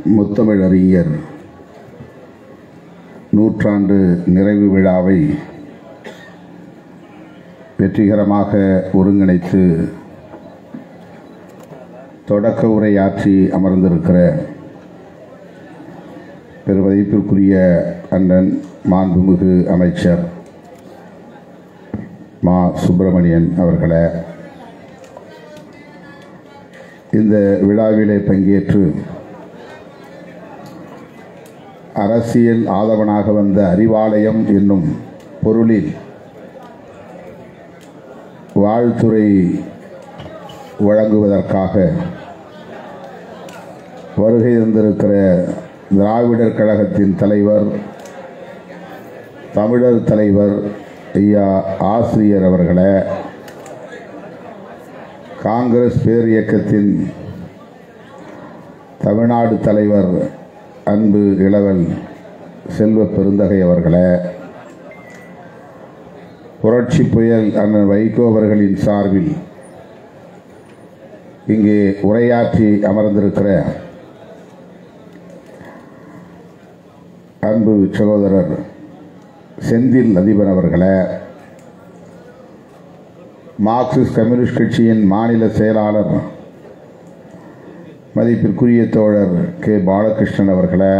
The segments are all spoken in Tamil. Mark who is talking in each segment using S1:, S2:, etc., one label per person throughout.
S1: முத்தமிழறிஞர் நூற்றாண்டு நிறைவு விழாவை வெற்றிகரமாக ஒருங்கிணைத்து தொடக்க உரையாற்றி அமர்ந்திருக்கிற பெருமதிப்பிற்குரிய அண்ணன் மாண்புமிகு அமைச்சர் மா சுப்பிரமணியன் அவர்களே, இந்த விழாவிலே பங்கேற்று அரசியல் ஆதவனாக வந்த அறிவாலயம் என்னும் பொருளில் வாழ்த்துரை வழங்குவதற்காக வருகை தந்திருக்கிற திராவிடர் கழகத்தின் தலைவர், தமிழர் தலைவர் ஐயா ஆசிரியர் அவர்களே, காங்கிரஸ் பேரியக்கத்தின் தமிழ்நாடு தலைவர் அன்பு இளவல் செல்வ பெருந்தகை அவர்களே, புரட்சி புயல் அண்ணன் வைகோ அவர்களின் சார்பில் இங்கே உரையாற்றி அமர்ந்திருக்கிற அன்பு சகோதரர் செந்தில் அதிபன் அவர்களே, மார்க்சிஸ்ட் கம்யூனிஸ்ட் கட்சியின் மாநில செயலாளர் மதிப்பிற்குரிய தோழர் கே பாலகிருஷ்ணன் அவர்களே,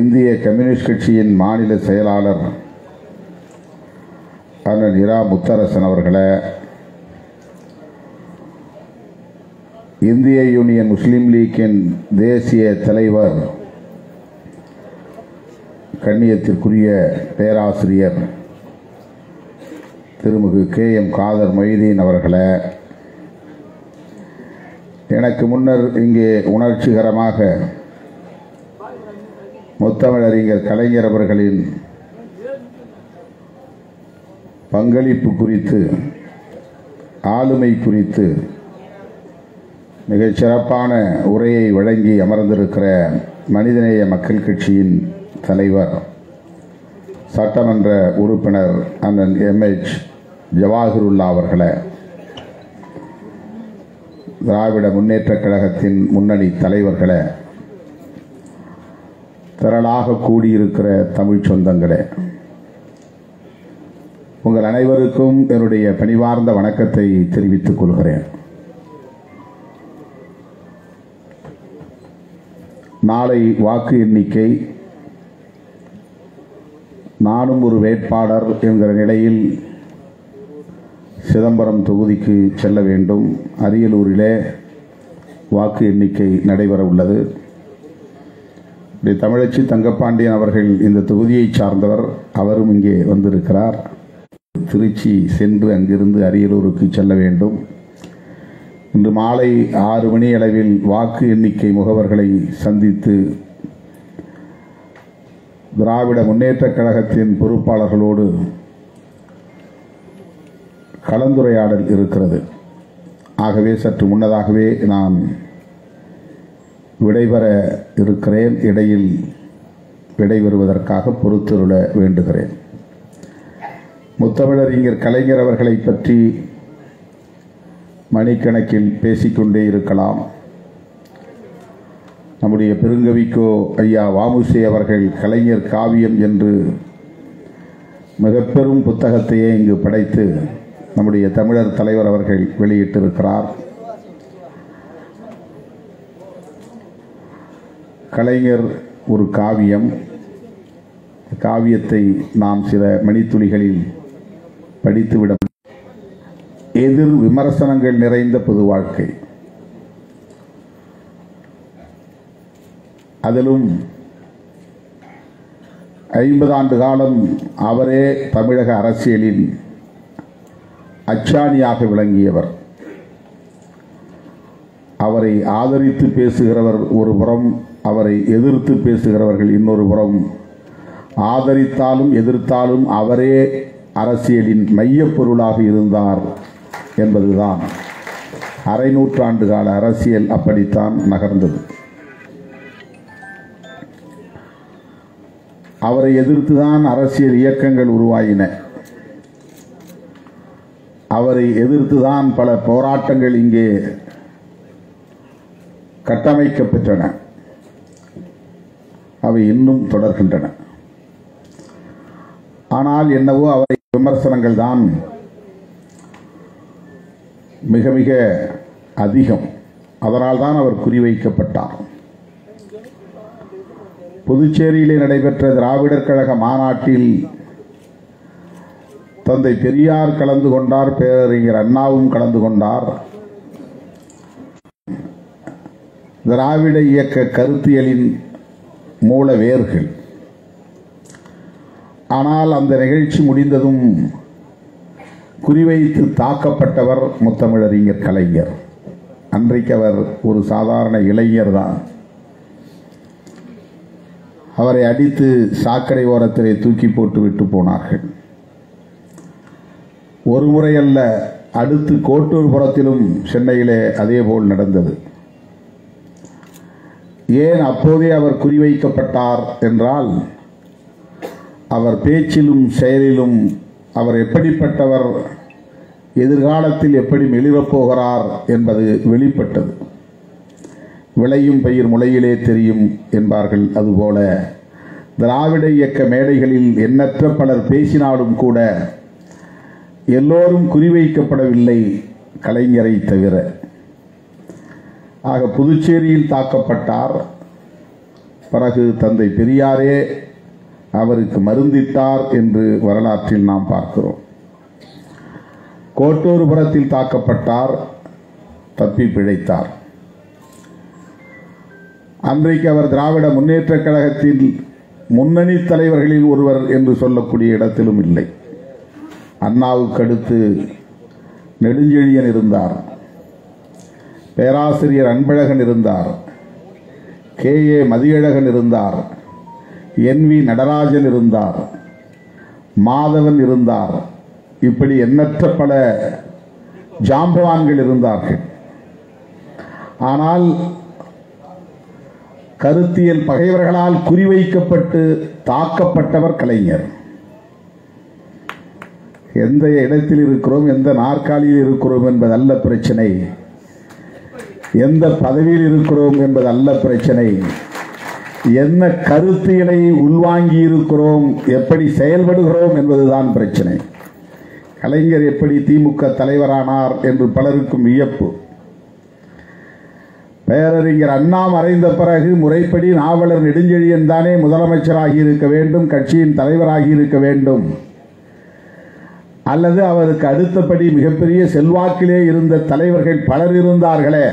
S1: இந்திய கம்யூனிஸ்ட் கட்சியின் மாநில செயலாளர் அண்ணன் இரா முத்தரசன் அவர்களே, இந்திய யூனியன் முஸ்லீம் லீக்கின் தேசிய தலைவர் கண்ணியத்திற்குரிய பேராசிரியர் திருமிகு KM காதர் மொய்தீன் அவர்களே, எனக்கு முன்னர் இங்கே உணர்ச்சிகரமாக முத்தமிழறிஞர் கலைஞர் அவர்களின் பங்களிப்பு குறித்து, ஆளுமை குறித்து மிகச் சிறப்பான உரையை வழங்கி அமர்ந்திருக்கிற மனிதநேய மக்கள் கட்சியின் தலைவர், சட்டமன்ற உறுப்பினர் அண்ணன் MH ஜவாஹிருல்லா அவர்களே, திராவிட முன்னேற்றக் கழகத்தின் முன்னணி தலைவர்களே, திரளாக கூடியிருக்கிற தமிழ் சொந்தங்களே, உங்கள் அனைவருக்கும் என்னுடைய பணிவார்ந்த வணக்கத்தை தெரிவித்துக் கொள்கிறேன். நாளை வாக்கு எண்ணிக்கை. நானும் ஒரு வேட்பாளர் என்கிற நிலையில் சிதம்பரம் தொகுதிக்கு செல்ல வேண்டும். அரியலூரிலே வாக்கு எண்ணிக்கை நடைபெற உள்ளது. தமிழச்சி தங்கப்பாண்டியன் அவர்கள் இந்த தொகுதியை சார்ந்தவர், அவரும் இங்கே வந்திருக்கிறார். திருச்சி சென்று அங்கிருந்து அரியலூருக்கு செல்ல வேண்டும். இன்று மாலை 6 மணி அளவில் வாக்கு எண்ணிக்கை முகவர்களை சந்தித்து திராவிட முன்னேற்றக் கழகத்தின் பொறுப்பாளர்களோடு கலந்துரையாடல் இருக்கிறது. ஆகவே சற்று முன்னதாகவே நான் விடைபெற இருக்கிறேன். இடையில் விடைபெறுவதற்காக பொறுத்தருள வேண்டுகிறேன். முத்தமிழறிஞர் கலைஞர் அவர்களை பற்றி மணிக்கணக்கில் பேசிக்கொண்டே இருக்கலாம். நம்முடைய பெருங்கவிக்கோ ஐயா வாமுசி அவர்கள் கலைஞர் காவியம் என்று மிக பெரும் புத்தகத்தையே இங்கு படைத்து நம்முடைய தமிழர் தலைவர் அவர்கள் வெளியிட்டிருக்கிறார். கலைஞர் ஒரு காவியம். காவியத்தை நாம் சில மணித்துளிகளில் படித்துவிட, எதிர் விமர்சனங்கள் நிறைந்த பொது வாழ்க்கை, அதிலும் 50 ஆண்டு காலம் அவரே தமிழக அரசியலில் அச்சாணியாக விளங்கியவர். அவரை ஆதரித்து பேசுகிறவர் ஒரு புறம், அவரை எதிர்த்து பேசுகிறவர்கள் இன்னொரு புறம். ஆதரித்தாலும் எதிர்த்தாலும் அவரே அரசியலின் மையப் பொருளாக இருந்தார் என்பதுதான். அரை நூற்றாண்டு கால அரசியல் அப்படித்தான் நகர்ந்தது. அவரை எதிர்த்துதான் அரசியல் இயக்கங்கள் உருவாயின. அவரை எதிர்த்துதான் பல போராட்டங்கள் இங்கே கட்டமைக்கப்பெற்றன. அவை இன்னும் தொடர்கின்றன. ஆனால் என்னவோ அவை விமர்சனங்கள் தான் மிக மிக அதிகம். அதனால்தான் அவர் குறிவைக்கப்பட்டார். புதுச்சேரியிலே நடைபெற்ற திராவிடர் கழக மாநாட்டில் தந்தை பெரியார் கலந்து கொண்டார், பேரறிஞர் அண்ணாவும் கலந்து கொண்டார். திராவிட இயக்க கருத்தியலின் மூல வேர்கள். ஆனால் அந்த நிகழ்ச்சி முடிந்ததும் குறிவைத்து தாக்கப்பட்டவர் முத்தமிழறிஞர் கலைஞர். அன்றைக்கு அவர் ஒரு சாதாரண இளைஞர் தான். அவரை அடித்து சாக்கடை ஓரத்திலே தூக்கி போட்டு விட்டு போனார்கள். ஒரு முறை அல்ல, அடுத்து கோட்டூர்புரத்திலும் சென்னையிலே அதேபோல் நடந்தது. ஏன் அப்போதே அவர் குறிவைக்கப்பட்டார் என்றால், அவர் பேச்சிலும் செயலிலும் அவர் எப்படிப்பட்டவர், எதிர்காலத்தில் எப்படி மெளிரப் போகிறார் என்பது வெளிப்பட்டது. விளையும் பயிர் முளையிலே தெரியும் என்பார்கள். அதுபோல திராவிட இயக்க மேடைகளில் எண்ணற்ற பலர் பேசினாலும் கூட எல்லோரும் குறிவைக்கப்படவில்லை, கலைஞரை தவிர. ஆக புதுச்சேரியில் தாக்கப்பட்டார். பிறகு தந்தை பெரியாரே அவருக்கு மருந்திட்டார் என்று வரலாற்றில் நாம் பார்க்கிறோம். கோட்டூர்புரத்தில் தாக்கப்பட்டார், தப்பி பிழைத்தார். அன்றைக்கு அவர் திராவிட முன்னேற்ற கழகத்தில் முன்னணி தலைவர்களில் ஒருவர் என்று சொல்லக்கூடிய இடத்திலும் இல்லை. அண்ணாவுக்கு அடுத்து நெடுஞ்செழியன் இருந்தார், பேராசிரியர் அன்பழகன் இருந்தார், கே.ஏ. மதியழகன் இருந்தார், என்.வி. நடராஜன் இருந்தார், மாதவன் இருந்தார். இப்படி எண்ணற்ற பல ஜாம்பவான்கள் இருந்தார்கள். ஆனால் கருத்தியல் பகைவர்களால் குறிவைக்கப்பட்டு தாக்கப்பட்டவர் கலைஞர். எந்த இடத்தில் இருக்கிறோம், எந்த நாற்காலியில் இருக்கிறோம் என்பதல்ல பிரச்சனை, எந்த பதவியில் இருக்கிறோம் என்பதல்ல பிரச்சனை, என்ன கருத்தியலை உள்வாங்கி இருக்கிறோம், எப்படி செயல்படுகிறோம் என்பதுதான் பிரச்சனை. கலைஞர் எப்படி திமுக தலைவரானார் என்று பலருக்கும் வியப்பு. பேரறிஞர் அண்ணா மறைந்த பிறகு முறைப்படி நாவலர் நெடுஞ்செழியன் தானே முதலமைச்சராகி இருக்க வேண்டும், கட்சியின் தலைவராகி இருக்க வேண்டும். அல்லது அவருக்கு அடுத்தபடி மிகப்பெரிய செல்வாக்கிலே இருந்த தலைவர்கள் பலர் இருந்தார்களே.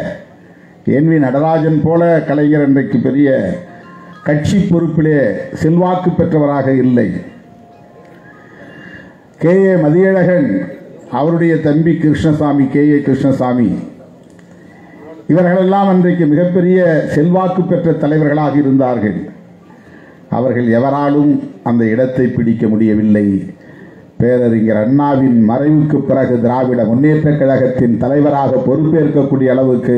S1: என்.வி. நடராஜன் போல கலைஞர் இன்றைக்கு பெரிய கட்சி பொறுப்பிலே செல்வாக்கு பெற்றவராக இல்லை. கே.ஏ. மதியழகன், அவருடைய தம்பி கிருஷ்ணசாமி, கே.ஏ. கிருஷ்ணசாமி, இவர்களெல்லாம் அன்றைக்கு மிகப்பெரிய செல்வாக்கு பெற்ற தலைவர்களாக இருந்தார்கள். அவர்கள் எவராலும் அந்த இடத்தை பிடிக்க முடியவில்லை. பேரறிஞர் அண்ணாவின் மறைவுக்கு பிறகு திராவிட முன்னேற்ற கழகத்தின் தலைவராக பொறுப்பேற்கக்கூடிய அளவுக்கு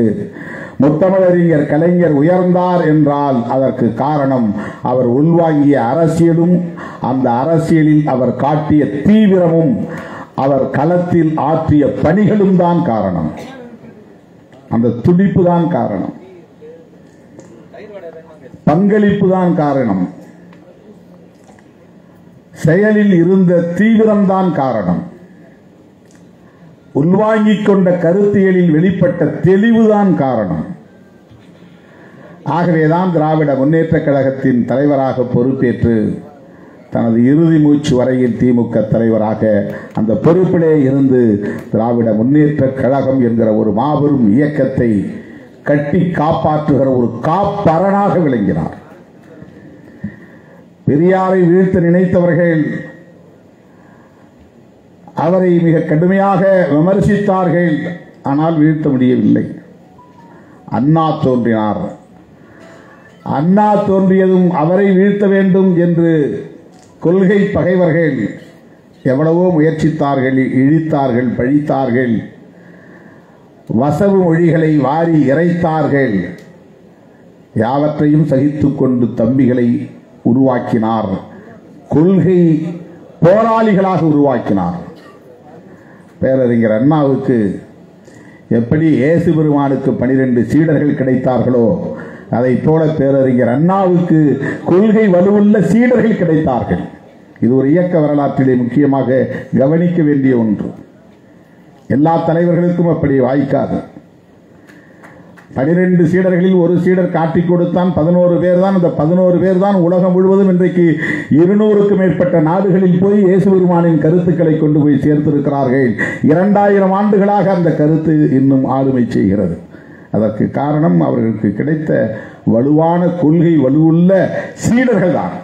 S1: முத்தமிழறிஞர் கலைஞர் உயர்ந்தார் என்றால் அதற்கு காரணம் அவர் உள்வாங்கிய அரசியலும், அந்த அரசியலில் அவர் காட்டிய தீவிரமும், அவர் களத்தில் ஆற்றிய பணிகளும் தான் காரணம். அந்த துடிப்பு தான் காரணம், பங்களிப்பு தான் காரணம், செயலில் இருந்த தீவிரம்தான் காரணம், உள்வாங்கிக் கொண்ட கருத்தியலில் வெளிப்பட்ட தெளிவுதான் காரணம். ஆகவேதான் திராவிட முன்னேற்ற கழகத்தின் தலைவராக பொறுப்பேற்று தனது இறுதி மூச்சு வரையில் திமுக தலைவராக அந்த பொறுப்பிலே இருந்து திராவிட முன்னேற்ற கழகம் என்கிற ஒரு மாபெரும் இயக்கத்தை கட்டி காப்பாற்றுகிற ஒரு காப்பரணாக விளங்கினார். பெரியாரை வீழ்த்த நினைத்தவர்கள் அவரை மிக கடுமையாக விமர்சித்தார்கள். ஆனால் வீழ்த்த முடியவில்லை. அண்ணா தோன்றினார். அண்ணா தோன்றியதும் அவரை வீழ்த்த வேண்டும் என்று கொள்கை பகைவர்கள் எவ்வளவோ முயற்சித்தார்கள், இழித்தார்கள், பழித்தார்கள், வசவு மொழிகளை வாரி இறைத்தார்கள். யாவற்றையும் சகித்துக் கொண்டு தம்பிகளை உருவாக்கினார். கொள்கை போராளிகளாக உருவாக்கினார். பேரறிஞர் அண்ணாவுக்கு எப்படி இயேசு பெருமானுக்கு 12 சீடர்கள் கிடைத்தார்களோ அதைப் போல பேரறிஞர் அண்ணாவுக்கு கொள்கை வலுவுள்ள சீடர்கள் கிடைத்தார்கள். இது ஒரு இயக்க வரலாற்றிலே முக்கியமாக கவனிக்க வேண்டிய ஒன்று. எல்லா தலைவர்களுக்கும் அப்படி வாய்க்காது. 12 சீடர்களில் ஒரு சீடர் காட்டிக் கொடுத்தான். 11 பேர் தான். அந்த 11 பேர் தான் உலகம் முழுவதும் இன்றைக்கு 200க்கும் மேற்பட்ட நாடுகளில் போய் இயேசு பெருமானின் கருத்துக்களை கொண்டு போய் சேர்த்திருக்கிறார்கள். 2000 ஆண்டுகளாக அந்த கருத்து இன்னும் ஆளுமை செய்கிறது. அதற்கு காரணம் அவர்களுக்கு கிடைத்த வலுவான கொள்கை வலுவுள்ள சீடர்கள் தான்.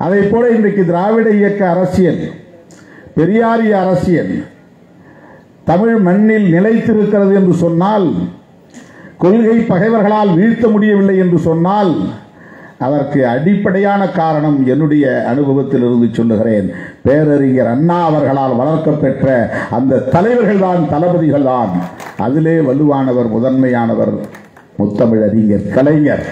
S1: அதை போல இன்றைக்கு திராவிட இயக்க அரசியல், பெரியாரிய அரசியல் தமிழ் மண்ணில் நிலைத்திருக்கிறது என்று சொன்னால், கொள்கை பகைவர்களால் வீழ்த்த முடியவில்லை என்று சொன்னால், அதற்கு அடிப்படையான காரணம் என்னுடைய அனுபவத்திலிருந்து சொல்லுகிறேன். பேரறிஞர் அண்ணா அவர்களால் வளர்க்கப்பெற்ற அந்த தலைவர்கள் தான், தளபதிகள் தான். அதிலே வலுவானவர், முதன்மையானவர் முத்தமிழறிஞர் கலைஞர்.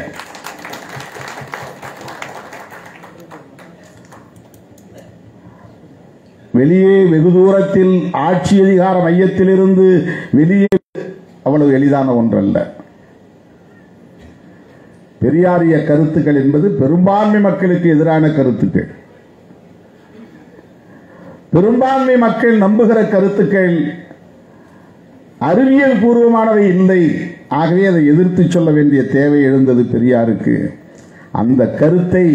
S1: வெளியே வெகு தூரத்தில் ஆட்சி அதிகார மையத்திலிருந்து வெளியே அவ்வளவு எளிதான ஒன்றல்ல. பெரியாரிய கருத்துக்கள் என்பது பெரும்பான்மை மக்களுக்கு எதிரான கருத்துக்கள். பெரும்பான்மை மக்கள் நம்புகிற கருத்துக்கள் அறிவியல் பூர்வமானவை இல்லை. ஆகவே அதை எதிர்த்து சொல்ல வேண்டிய தேவை எழுந்தது பெரியாருக்கு. அந்த கருத்தை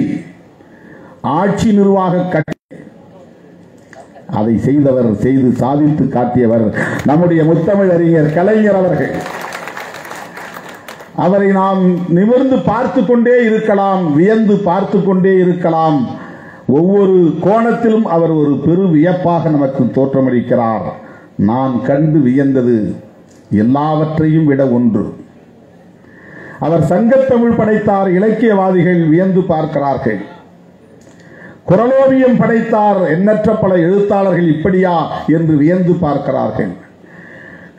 S1: ஆட்சி நிர்வாக அதை செய்தவர், செய்து சாதித்து காட்டியவர் நம்முடைய முத்தமிழறிஞர் கலைஞர் அவர்கள். அவரை நாம் நிமிர்ந்து பார்த்து கொண்டே இருக்கலாம், வியந்து பார்த்து கொண்டே இருக்கலாம். ஒவ்வொரு கோணத்திலும் அவர் ஒரு பெரு வியப்பாக நமக்கு தோற்றமளிக்கிறார். நான் கண்டு வியந்தது எல்லாவற்றையும் விட ஒன்று. அவர் சங்கத்தமிழ் படைத்தார், இலக்கியவாதிகள் வியந்து பார்க்கிறார்கள். குறளோவியம் படைத்தார், எண்ணற்ற பல எழுத்தாளர்கள் இப்படியா என்று வியந்து பார்க்கிறார்கள்.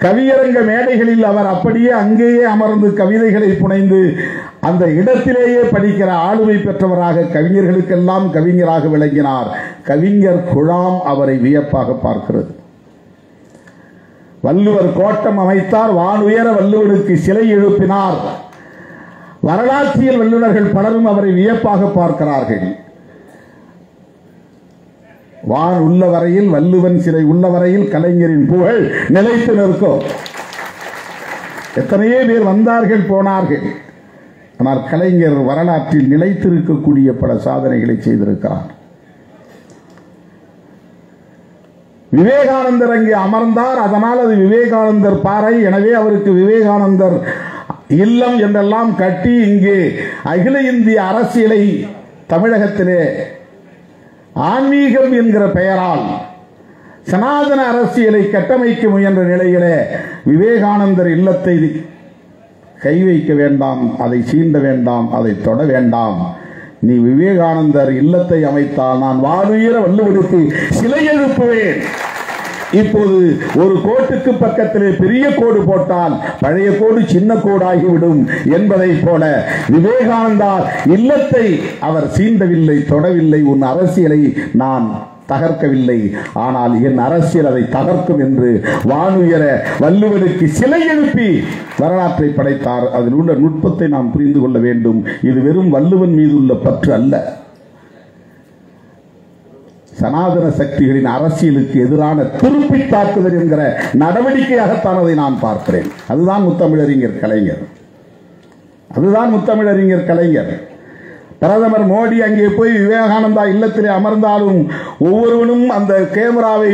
S1: கவியரங்க மேடைகளில் அவர் அப்படியே அங்கேயே அமர்ந்து கவிதைகளை புனைந்து அந்த இடத்திலேயே படிக்கிற ஆளுமை பெற்றவராக கவிஞர்களுக்கெல்லாம் கவிஞராக விளங்கினார். கவிஞர் குழாம் அவரை வியப்பாக பார்க்கிறது. வள்ளுவர் கோட்டம் அமைத்தார், வானுயர வள்ளுவனுக்கு சிலை எழுப்பினார். வரலாற்றியல் வல்லுநர்கள் பலரும் அவரை வியப்பாக பார்க்கிறார்கள். வான் உள்ள வரையில், வள்ளுவன் சிலை உள்ள வரையில் கலைஞரின் புகழ் நிலைத்து நிற்கும். எத்தனையோ பேர் வந்தார்கள், போனார்கள். ஆனால் கலைஞர் வரலாற்றில் நிலைத்திருக்கக்கூடிய பல சாதனைகளை செய்திருக்கிறார். விவேகானந்தர் அங்கே அமர்ந்தார், அதனால் அது விவேகானந்தர் பாறை. எனவே அவருக்கு விவேகானந்தர் இல்லம் என்றெல்லாம் கட்டி இங்கே அகில இந்திய அரசியலை தமிழகத்திலே ஆன்மீகம் என்கிற பெயரால் சனாதன அரசியலை கட்டமைக்க முயன்ற நிலையிலே விவேகானந்தர் இல்லத்தை கை வைக்க வேண்டாம், அதை சீண்ட வேண்டாம், அதை தொட வேண்டாம். நீ விவேகானந்தர் இல்லத்தை அமைத்தால் நான் வானுயர வள்ளுவனுக்கு சிலை எழுப்புவேன். இப்போது ஒரு கோட்டுக்கு பக்கத்திலே பெரிய கோடு போட்டால் பழைய கோடு சின்ன கோடாகிவிடும் என்பதை போல விவேகானந்தார் இல்லத்தை அவர் சீண்டவில்லை, தொடவில்லை. உன் அரசியலை நான் தகர்க்கவில்லை, ஆனால் என் அரசியல் அதை தகர்க்கும் என்று வானுயர வள்ளுவனுக்கு சிலை எழுப்பி வரலாற்றை படைத்தார். அதில் உள்ள நுட்பத்தை நாம் புரிந்து கொள்ள வேண்டும். இது வெறும் வள்ளுவன் மீது உள்ள பற்று அல்ல, சனாதன சக்திகளின் அரசியலுக்கு எதிரான திருப்பி தாக்குதல் என்கிற நடவடிக்கையாகத்தான் அதை நான் பார்க்கிறேன். அதுதான் முத்தமிழறிஞர் கலைஞர். அதுதான் முத்தமிழறிஞர் கலைஞர். பிரதமர் மோடி அங்கே போய் விவேகானந்தா இல்லத்திலே அமர்ந்தாலும் ஒவ்வொருவனும் அந்த கேமராவை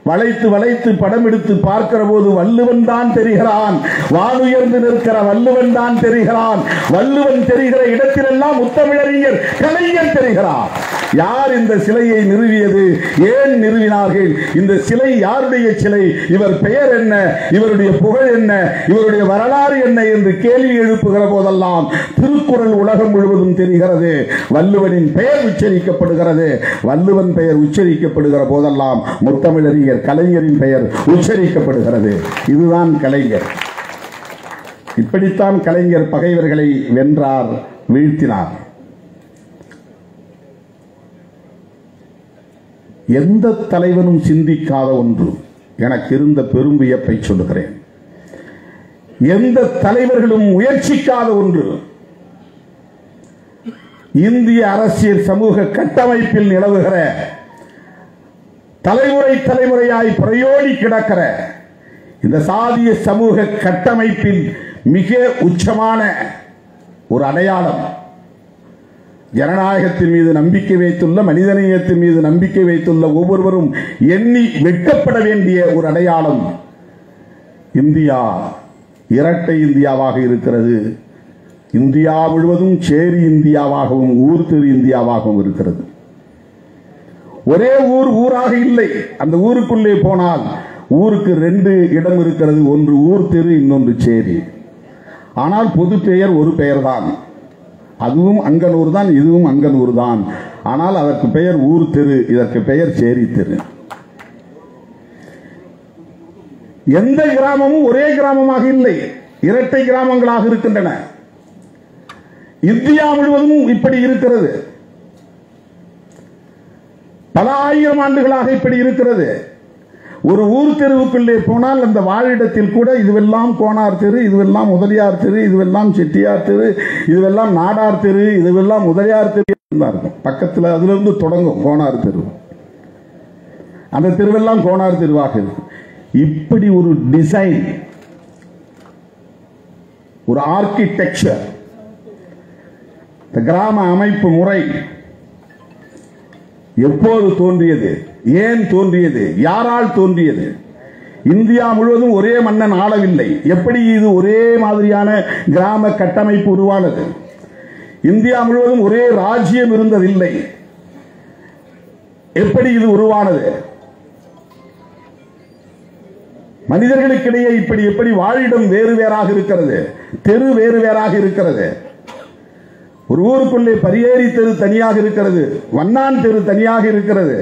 S1: வளைத்து வளைத்து படம் எடுத்து பார்க்கிற போது வள்ளுவன் தான் தெரிகிறான். வானுயர்ந்து நிற்கிற வள்ளுவன் தான் தெரிகிறான். வள்ளுவன் தெரிகிற இடத்திலெல்லாம் முத்தமிழறிஞர் கலைஞர் தெரிகிறார். யார் இந்த சிலையை நிறுவியது, ஏன் நிறுவினார்கள், இந்த சிலை யாருடைய சிலை, இவர் பெயர் என்ன, இவருடைய புகழ் என்ன, இவருடைய வரலாறு என்ன என்று கேள்வி எழுப்புகிற போதெல்லாம் திருக்குறள் உலகம் முழுவதும் தெரிகிறது. வள்ளுவனின் பெயர் உச்சரிக்கப்படுகிறது. வள்ளுவன் பெயர் உச்சரிக்கப்படுகிற போதெல்லாம் முத்தமிழறிஞர் கலைஞரின் பெயர் உச்சரிக்கப்படுகிறது. இதுதான் கலைஞர். இப்படித்தான் கலைஞர் பகைவர்களை வென்றார், வீழ்த்தினார். எந்த தலைவனும் சிந்திக்காத ஒன்று எனக்கு இருந்த பெரும் வியப்பை சொல்லுகிறேன். எந்த தலைவர்களும் முயற்சிக்காத ஒன்று. இந்திய அரசியல் சமூக கட்டமைப்பில் நிலவுகிற தலைமுறை தலைமுறையாய் பிரயோடி கிடக்கிற இந்த சாதிய சமூக கட்டமைப்பின் மிக உச்சமான ஒரு அடையாளம், ஜனநாயகத்தின் மீது நம்பிக்கை வைத்துள்ள, மனிதநேயத்தின் மீது நம்பிக்கை வைத்துள்ள ஒவ்வொருவரும் எண்ணி வெட்கப்பட வேண்டிய ஒரு அடையாளம் இந்தியா இரட்டை இந்தியாவாக இருக்கிறது. இந்தியா முழுவதும் சேரி இந்தியாவாகவும் ஊர் திரு இந்தியாவாகவும் இருக்கிறது. ஒரே ஊர் ஊராக இல்லை. அந்த ஊருக்குள்ளே போனால் ஊருக்கு 2 இடம் இருக்கிறது. ஒன்று ஊர் திரு, இன்னொன்று சேரி. ஆனால் பொது பெயர் ஒரு பெயர் தான். அதுவும் அங்கனூர் தான், இதுவும் அங்கனூர் தான். ஆனால் அதற்கு பெயர் ஊர் திரு, இதற்கு பெயர் சேரி திரு. எந்த கிராமமும் ஒரே கிராமமாக இல்லை, இரட்டை கிராமங்களாக இருக்கின்றன. இந்தியா முழுவதும் இப்படி இருக்கிறது. பல ஆயிரம் ஆண்டுகளாக இப்படி இருக்கிறது. ஒரு ஊர் தெருவுக்குள்ளே போனால் அந்த வாழிடத்தில் கூட இதுவெல்லாம் கோனார் தெரு, இதுவெல்லாம் முதலியார் தெரு, இதுவெல்லாம் செட்டியார் தெரு, இதுவெல்லாம் நாடார் தெரு, இதுவெல்லாம் முதலியார் தெரு இருக்கும். பக்கத்தில் அதிலிருந்து தொடங்கும் கோனார் தெரு. அந்த தெருவெல்லாம் கோனார் தெருவாக இருக்கும். இப்படி ஒரு டிசைன், ஒரு ஆர்கிடெக்சர், கிராம அமைப்பு முறை எப்போது தோன்றியது? ஏன் தோன்றியது? யாரால் தோன்றியது? இந்தியா முழுவதும் ஒரே மன்னன் ஆளவில்லை. எப்படி இது ஒரே மாதிரியான கிராம கட்டமைப்பு உருவானது? இந்தியா முழுவதும் ஒரே ராஜ்யம் இருந்ததில்லை. எப்படி இது உருவானது? மனிதர்களுக்கிடையே இப்படி எப்படி வாழிடம் வேறு வேறாக இருக்கிறது, தெரு வேறு வேறாக இருக்கிறது. ஒரு ஊருக்குள்ளே பரியேரி தெரு தனியாக இருக்கிறது, வண்ணான் தெரு தனியாக இருக்கிறது.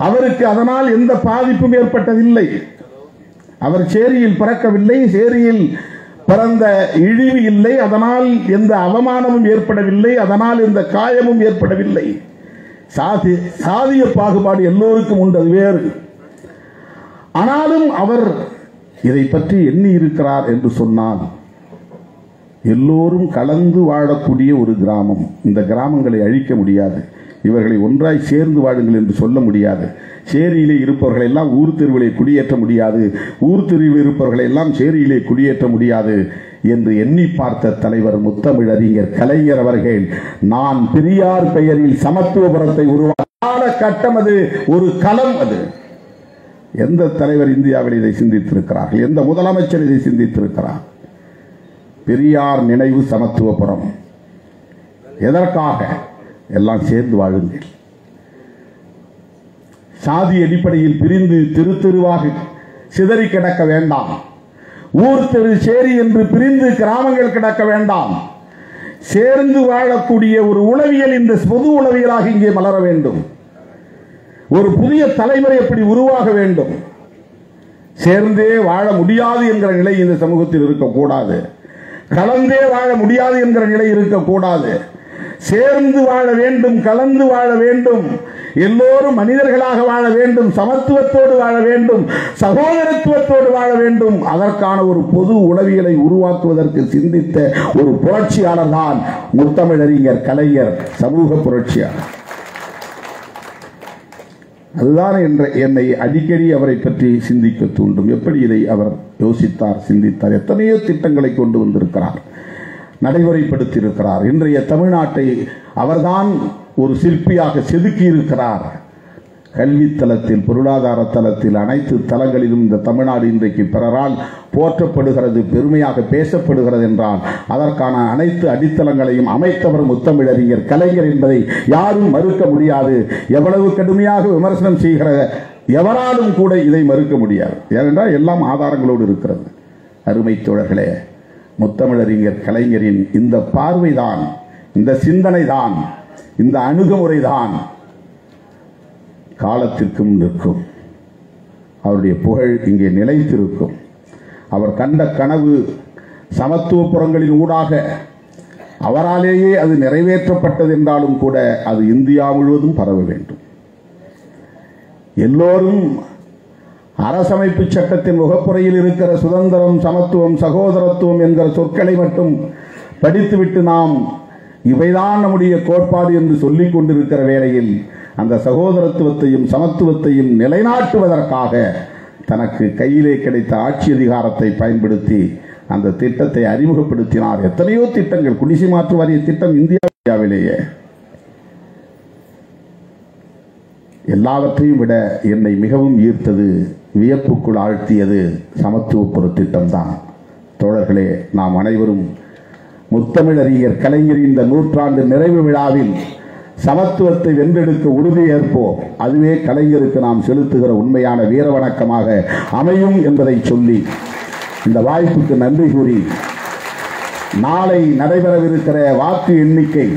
S1: அவருக்கு அதனால் எந்த பாதிப்பும் ஏற்பட்டதில்லை. அவர் சேரியில் பிறக்கவில்லை, சேரியில் பிறந்த இழிவு இல்லை, அதனால் எந்த அவமானமும் ஏற்படவில்லை, அதனால் எந்த காயமும் ஏற்படவில்லை. சாதிய பாகுபாடு எல்லோருக்கும் உண்டு, அது வேறு. ஆனாலும் அவர் இதை பற்றி எண்ணி இருக்கிறார் என்று சொன்னால், எல்லோரும் கலந்து வாழக்கூடிய ஒரு கிராமம். இந்த கிராமங்களை அழிக்க முடியாது. இவர்களை ஒன்றாய் சேர்ந்து வாழுங்கள் என்று சொல்ல முடியாது. சேரியிலே இருப்பவர்களை எல்லாம் ஊர் தெருவிலே குடியேற்ற முடியாது, ஊர் தெருவில் இருப்பவர்களை எல்லாம் சேரியிலே குடியேற்ற முடியாது என்று எண்ணி பார்த்த தலைவர் முத்தமிழறிஞர் கலைஞர் அவர்கள், நான் பெரியார் பெயரில் சமத்துவபுரத்தை உருவாக்க கட்டம், அது ஒரு களம். அது எந்த தலைவர் இந்தியாவில் இதை சிந்தித்திருக்கிறார்கள்? எந்த முதலமைச்சர் இதை சிந்தித்திருக்கிறார்? பெரியார் நினைவு சமத்துவபுரம். எதற்காக? எல்லாம் சேர்ந்து வாழுங்கள். சாதி அடிப்படையில் பிரிந்து தெரு தெருவாக சிதறி கிடக்க வேண்டாம். ஊர் தெரு சேரி என்று பிரிந்து கிராமங்கள் கிடக்க வேண்டாம். சேர்ந்து வாழக்கூடிய ஒரு உளவியல், இந்த பொது உளவியலாக இங்கே மலர வேண்டும். ஒரு புதிய தலைமுறை எப்படி உருவாக வேண்டும்? சேர்ந்தே வாழ முடியாது என்கிற நிலை இந்த சமூகத்தில் இருக்கக்கூடாது. கலந்தே வாழ முடியாது என்கிற நிலை இருக்கக்கூடாது. சேர்ந்து வாழ வேண்டும், கலந்து வாழ வேண்டும், எல்லோரும் மனிதர்களாக வாழ வேண்டும், சமத்துவத்தோடு வாழ வேண்டும், சகோதரத்துவத்தோடு வாழ வேண்டும். அதற்கான ஒரு பொது உளவியலை உருவாக்குவதற்கு சிந்தித்த ஒரு புரட்சியாளர் தான் முத்தமிழறிஞர் கலைஞர், சமூக புரட்சியாளர். அதுதான் என்னை அடிக்கடி அவரை பற்றி சிந்திக்க தூண்டும். எப்படி இதை அவர் யோசித்தார், சிந்தித்தார்? எத்தனையோ திட்டங்களை கொண்டு வந்திருக்கிறார், நடைமுறைப்படுத்தியிருக்கிறார். இன்றைய தமிழ்நாட்டை அவர்தான் ஒரு சிற்பியாக செதுக்கி இருக்கிறார். கல்வி தளத்தில், பொருளாதார தளத்தில், அனைத்து தளங்களிலும் இந்த தமிழ்நாடு இன்றைக்கு பிறரால் போற்றப்படுகிறது, பெருமையாக பேசப்படுகிறது என்றால் அதற்கான அனைத்து அடித்தளங்களையும் அமைத்தவர் முத்தமிழறிஞர் கலைஞர் என்பதை யாரும் மறுக்க முடியாது. எவ்வளவு கடுமையாக விமர்சனம் செய்கிற எவராலும் கூட இதை மறுக்க முடியாது. ஏனென்றால் எல்லாம் ஆதாரங்களோடு இருக்கிறது. அருமை தோழர்களே, முத்தமிழறிஞர் கலைஞரின் இந்த பார்வைதான், இந்த சிந்தனை தான், இந்த அணுகுமுறை தான் காலத்திற்கும் நிற்கும். அவருடைய புகழ் இங்கே நிலைத்திருக்கும். அவர் கண்ட கனவு சமத்துவபுரங்களின் ஊடாக அவராலேயே அது நிறைவேற்றப்பட்டது என்றாலும் கூட அது இந்தியா முழுவதும் பரவ வேண்டும். எல்லோரும் அரசமைப்பு சட்டத்தின் முகப்புறையில் இருக்கிற சுதந்திரம், சமத்துவம், சகோதரத்துவம் என்கிற சொற்களை மட்டும் படித்துவிட்டு நாம் இவைதான் நம்முடைய கோட்பாடு என்று சொல்லிக் கொண்டிருக்கிற வேளையில் அந்த சகோதரத்துவத்தையும் சமத்துவத்தையும் நிலைநாட்டுவதற்காக தனக்கு கையிலே கிடைத்த ஆட்சி அதிகாரத்தை பயன்படுத்தி அந்த திட்டத்தை அறிமுகப்படுத்தினார். எத்தனையோ திட்டங்கள், குடிசை மாற்று வாரிய திட்டம் இந்தியாவிலேயே. எல்லாவற்றையும் விட என்னை மிகவும் ஈர்த்தது, வியப்புக்குள் ஆழ்த்தியது சமத்துவ பொரு திட்டம்தான். தோழர்களே, நாம் அனைவரும் முத்தமிழறிஞர் கலைஞரின் இந்த நூற்றாண்டு நிறைவு விழாவில் சமத்துவத்தை வென்றெடுக்க உறுதியேற்போம். அதுவே கலைஞருக்கு நாம் செலுத்துகிற உண்மையான வீர வணக்கமாக அமையும் என்பதை சொல்லி இந்த வாய்ப்புக்கு நன்றி கூறி, நாளை நடைபெறவிருக்கிற வாக்கு எண்ணிக்கை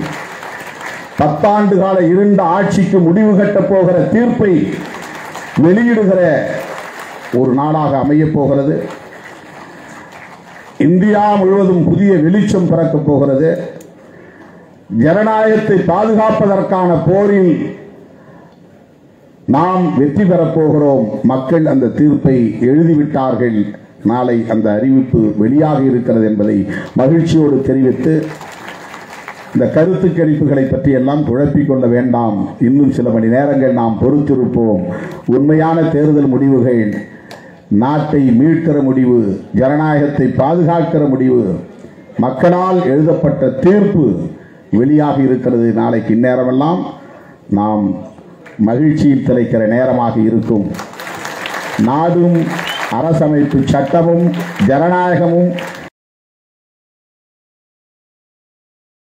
S1: 10 ஆண்டு கால இருண்ட ஆட்சிக்கு முடிவு கட்டப் போகிற தீர்ப்பை வெளியிடுகிற ஒரு நாளாக அமையப் போகிறது. இந்தியா முழுவதும் புதிய வெளிச்சம் பிறக்கப் போகிறது. ஜனநாயகத்தை பாதுகாப்பதற்கான போரில் நாம் வெற்றி பெறப் போகிறோம். மக்கள் அந்த தீர்ப்பை எழுதிவிட்டார்கள். நாளை அந்த அறிவிப்பு வெளியாக இருக்கிறது என்பதை மகிழ்ச்சியோடு தெரிவித்து, இந்த கருத்து கணிப்புகளை பற்றி எல்லாம் குழப்பிக் கொள்ள வேண்டாம். இன்னும் சில மணி நேரங்கள் நாம் பொறுத்திருப்போம். உண்மையான தேர்தல் முடிவுகள் நாட்டை மீட்கிற முடிவு, ஜனநாயகத்தை பாதுகாக்கிற முடிவு, மக்களால் எழுதப்பட்ட தீர்ப்பு வெளியாக இருக்கிறது. நாளைக்கு இந்நேரமெல்லாம் நாம் மகிழ்ச்சியில் திளைக்கிற நேரமாக இருக்கும். நாடும் அரசமைப்பு சட்டமும் ஜனநாயகமும்